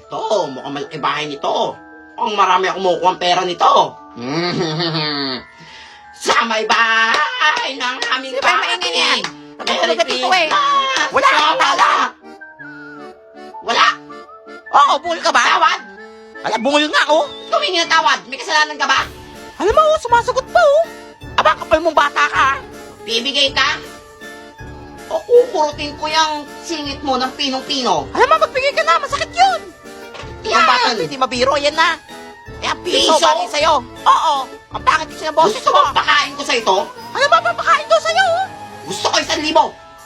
Ito, mukhang malaki bahay nito. Mukhang marami akong kumukuha ang pera nito. Sa may bahay ng aming Di ba maingay yan? Natutulog na dito eh. Wala! Wala! Wala! Oo, bungol ka ba? Tawad! Ala, bungol nga oh. Tumingi ng tawad. May kasalanan ka ba? Alam mo, sumasagot pa oh. Aba, kapal mong bata ka. Bibigay ka? O kukurutin ko yung singit mo ng pinong-pino. Alam mo, magbigay ka na, masakit yun. Ang bata Yan! hindi mabiro, yan na. Kaya piso, Piso? bagay sa'yo. Oo, ang pangit kasi ng boses Gusto mo. mo pakain ko sa ito? Alam mo, papakain daw sa'yo oh. Gusto ko 1,000.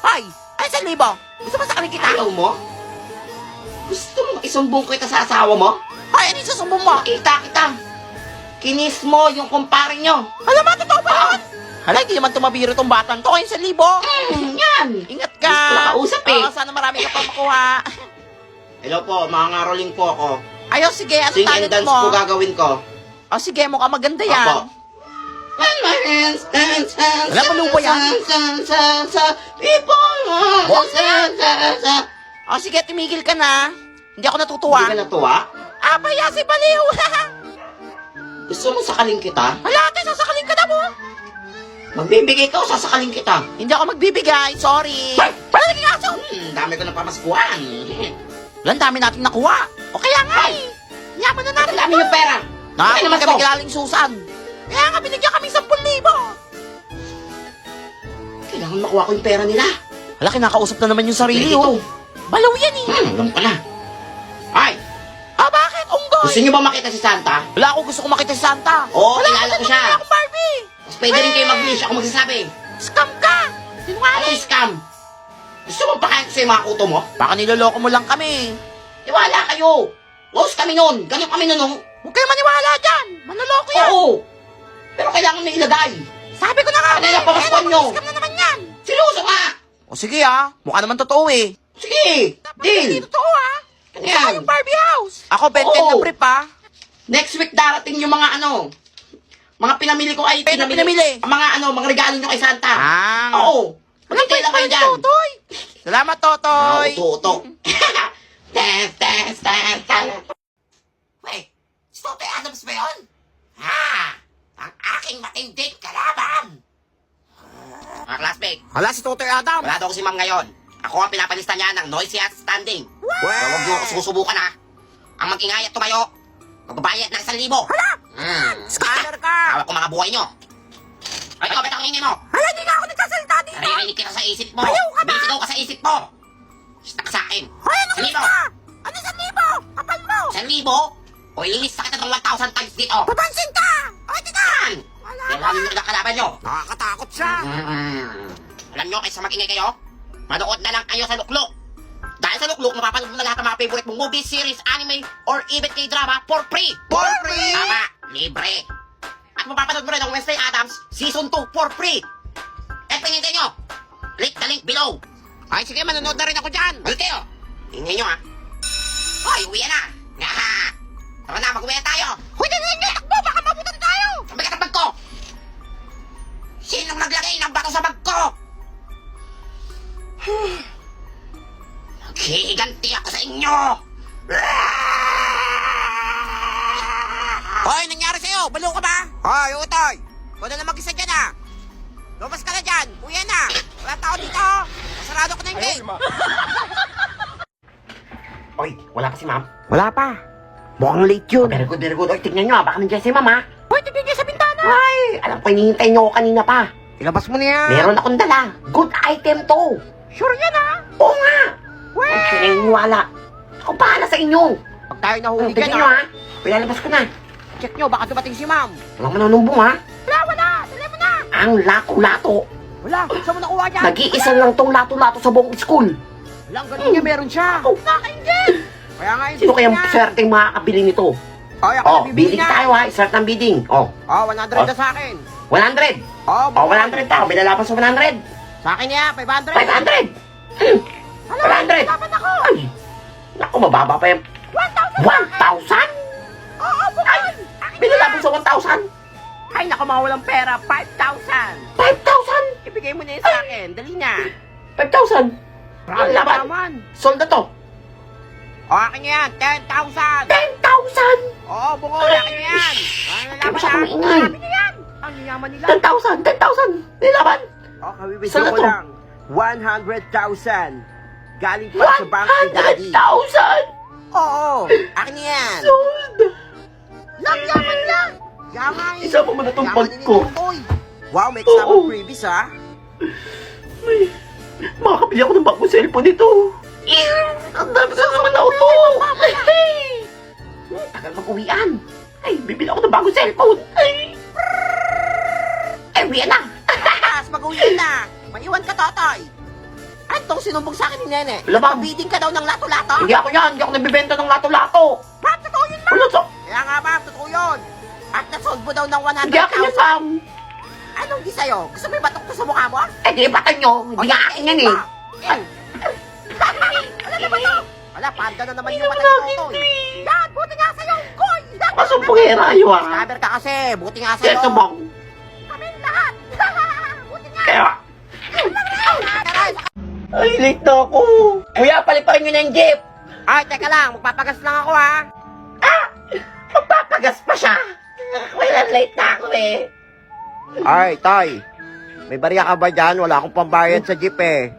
Ay, 1,000. Gusto mo sa kaling kita? Ayaw mo? Gusto mo isumbong kita sa asawa mo? Ay, ano susumbong mo? Kita. Kinis mo yung kumpare nyo. Alam mo, totoo ba yun? Hala, hindi naman tumabiro tong batang to. 1,000. Yan. Ingat ka. Gusto na kausap eh. Oo, sana marami ka pa makuha. Hello po, mga ngaroling po ako. Ayo, sige, ano Sing and talent dance mo? po gagawin ko. O sige, mukha maganda yan. Opo. When my hands dance, dance, Alam mo, lupa yan? People, What? dance. O sige, tumigil ka na. Hindi ako natutuwa. Hindi ka natuwa? Ah, paya si Baliw. Gusto mo sakaling kita? Hala, ate, sasakalin ka na mo. Magbibigay ka o sasakaling kita? Hindi ako magbibigay, sorry. Wala naging aso. Dami ko ng pamaskuhan. Wala, dami natin nakuha. O kaya nga eh. Yaman na natin. Ang dami yung pera. Nakakita naman kami ko. kilaling Susan. Kaya nga, binigyan kami 10,000. Kailangan makuha ko yung pera nila. Hala, kinakausap na naman yung sarili, Dito. oh. Balaw yan eh. Alam ko na. Ay, Ah, bakit? Unggoy. gusto niyo ba makita si Santa? Wala ako, gusto ko makita si Santa. Oo, Wala, kilala ko siya. Wala akong Barbie. Mas pwede rin kayo mag-wish ako magsasabi. Scam ka. Ano Sinungaling. yung scam? Gusto mo pakain ko sa mga kuto mo? Baka niloloko mo lang kami. Iwala kayo. Lost kami noon. Ganyan kami noon. Oh. Huwag kayo maniwala dyan. Manloloko yan. Oo. Pero kailangan may ilagay. Sabi ko na nga. Ano yung pamaskuhan nyo? Scam na naman yan. Seryoso ka. O sige ah. Mukha naman totoo eh. Sige. Hindi Deal. totoo ah. Ano Saka yan? yung Barbie house. Ako, benten Oo. na brief ah. Next week darating yung mga ano. Mga pinamili ko ay Ano pinamili? Ang mga ano, mga regalo nyo kay Santa. Ah. Oo. Magkintay lang kayo dyan. Totoy. Salamat, Totoy. Uto. Dance, dance, dance, dance. Wait, si Totoy Adams ba yun? Ha! Ang aking matinding kalaban! Mga classmate, Hala, si Totoy Adam. wala daw ko si ma'am ngayon. Ako ang pinapalista niya ng noisy at standing. Pero huwag niyo ako susubukan ha. Ang mag-ingay at tumayo, magbabayad ng 1,000. Hala! Scanner ka. Hawak ko mga buhay niyo. Ay, ikaw, ba't ang ingay mo? Hala, hindi ka ako nagsasalita dito. Naririnig kita sa isip mo. Ayaw ka ba? Bisigaw ka sa isip mo. Stuck sa akin. Hoy, ano Salino. ka? Ano sa libo? Kapal mo. 1,000? O ililista kita ng 1,000 times dito. Papansin ka. O, tika. Yan! Wala Kailangan nyo na kalaban nyo. Nakakatakot siya. Alam nyo, kaysa mag-ingay kayo, manood na lang kayo sa Lukluk. Dahil sa Lukluk, mapapanood mo na lahat ng mga favorite mong movie, series, anime, or even K-drama for free. For free? Tama, libre. At mapapanood mo rin ang Wednesday Addams Season 2 for free. At pinintay nyo, click the link below. Ay, sige, manonood na rin ako dyan. Balik kayo. Ingay nyo ha. Hoy, uwi na. Nga. Tara na, mag-uwi na tayo. Hoy, dali, takbo. Baka mabutan tayo. Ang bigat ng bag ko. Sinong naglagay ng bato sa bag ko? Maghihiganti ako sa inyo. Hoy, nangyari sa'yo? Balo ka ba? Hoy, utoy. Ikaw na lang mag-isa dyan ah. Lumabas ka na dyan. Uwi na. Wala tao dito. Masarado ko na yung gate. Oy, wala pa si ma'am. Wala pa. Mukhang late yun. Very good, very good. Oy, tignan nyo ha. Baka nandiyan si ma'am ha. Hoy, tignan niya sa bintana. Ay, alam ko, hinihintay nyo ako kanina pa. Ilabas mo na yan. Meron akong dala. Good item to. Sure yan ah. Oo nga. Weh. Huwag kayo naniniwala. Ako bahala sa inyo. Pag tayo nahuli Tignan dyan nyo ah. ha. Pilalabas ko na. Check nyo, baka dumating si ma'am. Walang manunumbong ha. Wala. Dali mo na. Ang lato-lato. Wala. Saan mo nakuha dyan? Nag-iisa lang tong lato-lato sa buong school. Walang ganun niya, meron siya. Oh. Nakaingin. Kaya nga yung Sino kayang niya. swerteng makakabili nito? Oy, ako Oh, na bibili bidding niya. tayo ha. Start ng bidding. Oh, Oh, 100 na sa akin. 100. Oh, Oh, 100 tao. Binalaban sa 100. Sa akin niya, 500. 500. Ano, 100. dapat ako. Ay, naku, mababa pa yung 1,000. 1,000? Oo, bukod. Binalaban sa 1,000? Ay, naku, mga walang pera. 5,000. 5,000? Ibigay mo na yun sa akin. Dali na. 5,000? Ang Grabe laban. naman. Sold na to. O, akin yan, 10,000! 10,000! Oo, bungol, akin yan! Ano Kaya laban masyadong ha? ingay. Sabi niya yan! Ang yaman nila! 10,000! 10,000! Nilaban! O, kabibigyan Saan na ko to? lang. 100,000! Galing pa sa bank ni Daddy. 100,000! Oo, akin yan! Sold! Lang, yaman lang! Yaman! Isa pa man na tong Yaman bag ni ko. Tutoy. Wow, may kasama Oo. freebies ha? Ay, makakabili ako ng bagong cellphone nito. Ang dami ka naman na auto. Tagal mag-uwian. Ay, bibili ako ng bagong cellphone. Ay, uwian na. Tapos mag-uwi na! Maiwan ka, Totoy! Ano tong sinumbong sa akin ni Nene? Wala ba? Bidding ka daw ng lato-lato? Hindi ako yan. Hindi ako nagbibenta ng lato-lato. Ma'am, totoo yun, ma'am! Wala to. Kaya nga, ma'am, totoo yun! At nasold mo daw ng Hindi ako yan, 100,000. ma'am. Anong di sa'yo? Gusto mo ibatok to sa mukha mo? Eh, di bata nyo. Hindi nga akin yan eh. Wala naman to! Wala, panda na naman yung mata ni Totoy. Yan, buti nga sa'yo, Koy! Masumpungera kayo ah. Scammer ka kasi, buti nga sa'yo. Ito bang. Kaming lahat! Buti nga! Kaya. Aray! Ay, late na ako. Kuya, paliparin nyo na yung jeep. Ay, teka lang, magpapagas lang ako ha. Magpapagas pa siya. Kuya, late na ako eh. Ay, Tay. May bariya ka ba dyan? Wala akong pambayad sa jeep eh.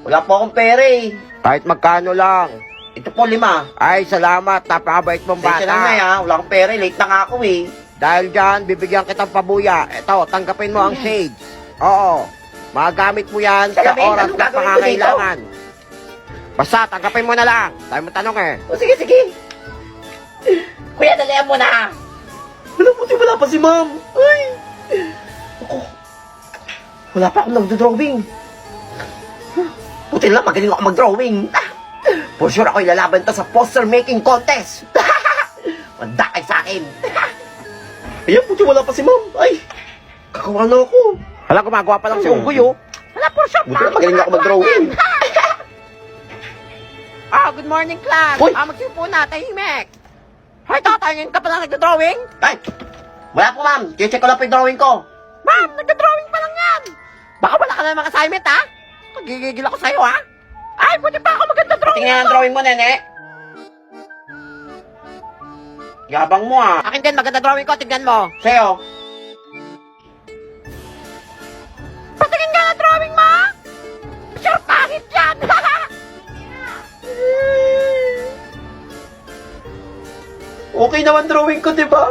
Wala po akong pera eh. Kahit magkano lang. Ito po 5. Ay, salamat. Napakabait mong Bata. bata. na ha. Wala akong pera eh. Late na nga ako eh. Dahil dyan, bibigyan kitang pabuya. Eto, tanggapin mo ang shades. Oo. Magagamit mo yan sa Tanggapin? oras Anong na gagawin ko pangangailangan. Basta, tanggapin mo na lang. Tayo mo tanong eh. O sige, sige. Kuya, dalihan mo na. Wala, puti wala pa si ma'am. Ay. Ako. Wala pa akong nagdo-drawing. Buti lang, magaling ako mag-drawing. For sure ako ilalaban to sa poster making contest. Manda kayo sa akin. Ayan, puti wala pa si ma'am. Ay, kakawa na ako. Wala, gumagawa pa lang si Ugoy, oh. Wala, for sure. Buti lang, magaling ako mag-drawing. Ah, good morning, class. Uy! Magsipo na, tahimik. Hoy, Totoy, ngayon ka pa lang nagda-drawing? Ay, wala po ma'am. Check ko lang po yung drawing ko. Ma'am, nagda-drawing pa lang yan. Baka wala ka na namang assignment, ha? Nagigigil ako sa'yo, ha? Ay, pwede pa ako maganda-drawing. Tingnan ang drawing mo, nene. Yabang mo ah. Akin din, maganda drawing ko, tignan mo. Sa'yo. Patingin nga na drawing mo! Sure, pangit yan! Okay naman drawing ko, di ba?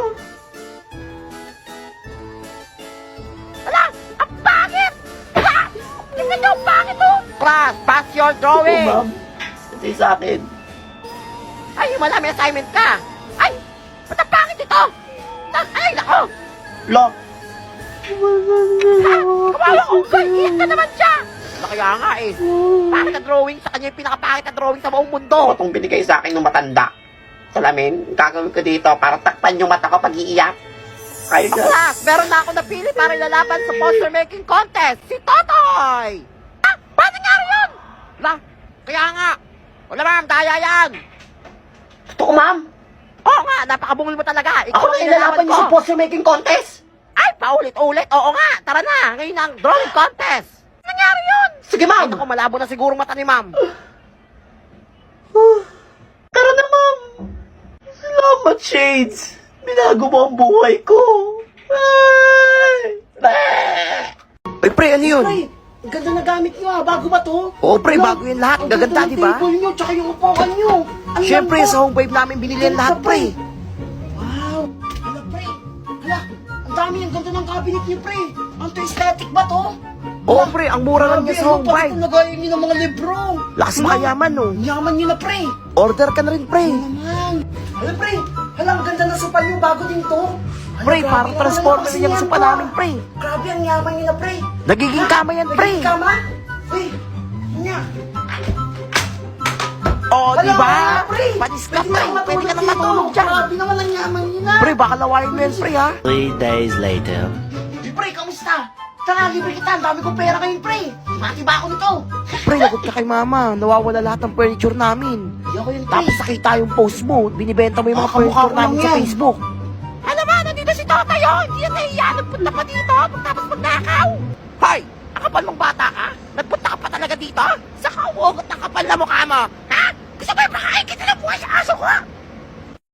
Wala! Ang pangit! Tignan niyo, ang pangit, oh! Class, pass your drawing! Oo, ma'am. Ito yung sa akin. Ay, wala, may assignment ka! Ay! Ba't ang pangit ito? Ay, nako! Lo. Kawawa ko, Ugoy! Iyak ka naman siya! Kaya nga eh. Pangit na drawing sa kanya yung pinakapangit na drawing sa buong mundo. Itong binigay sa akin ng matanda. Salamin, gagawin ko dito para takpan yung mata ko pag iiyak. Kaya na. Class, meron na ako napili para ilalaban sa poster making contest. Si Totoy! Ah, paano nangyari yun? Wala, kaya nga. Wala ma'am, daya yan. Totoo, ma'am. Oo nga, napakabungol mo talaga. Ikaw Ako ang na ilalaban niyo ko. sa poster making contest. Ay, paulit-ulit. Oo nga, tara na. Ngayon ang drawing contest. Nangyari yun? Sige, Ay, ma'am. naku, malabo na siguro mata ni ma'am. Tara na, ma'am. Salamat, Shades. Binago mo ang buhay ko. Ay. Ay, pre, ano yun? Pre, ang ganda na gamit nyo ah. Bago ba to? Oo, pre, bago yan lahat. Ang Gaganda, ganda ng di ba? table nyo, tsaka yung upuan nyo. Ang Siyempre, lambot. sa home vibe namin binili yan lahat, pre. Wow. Hala, pre. Hala, ang dami ang ganda ng cabinet nyo, pre. Ang to aesthetic ba to? Oo, pre, ang mura lang niya sa home Pati vibe. kung nagayon nyo ng mga libro. Lakas Hala, makayaman, no? Yaman nyo na, pre. Order ka na rin, pre. Ano naman? Hala, pre. Hala, ang ganda ng sopa nyo. Bago din to. Hala, Pre, grabe parang naman transformer kasi yung yan, sopa pa. namin, pre. Grabe, ang yaman nyo na, pre. Nagiging kama yan, pre. Naging kama? Uy, nya. Oo, Hala, di ba? pre. Panis ka, Pwede pre. na ako Pwede ka na dito. matulog dyan. Grabe naman ang yaman nyo na. Pre, baka lawayin mo yan, pre, ha? 3 days later. Pre, kamusta? Tara, libre kita. Ang dami kong pera ngayon, pre. Mati ba ako nito? Pre, lagot ka kay mama. Nawawala lahat ng furniture namin. Hindi ako yun, pre. Tapos nakita yung post mo. Binibenta mo yung mga Kamukha furniture ko lang namin sa yan. Facebook. Ano ba? Nandito si Totoy, oh. Hindi yan nahiya. Nagpunta pa dito. Pagtapos magnakaw. Hoy! Ang kapal mong bata ka? Nagpunta ka pa talaga dito? Sa kauugot ng kapal na mukha mo. Ha? Gusto mo yung pakain kita ng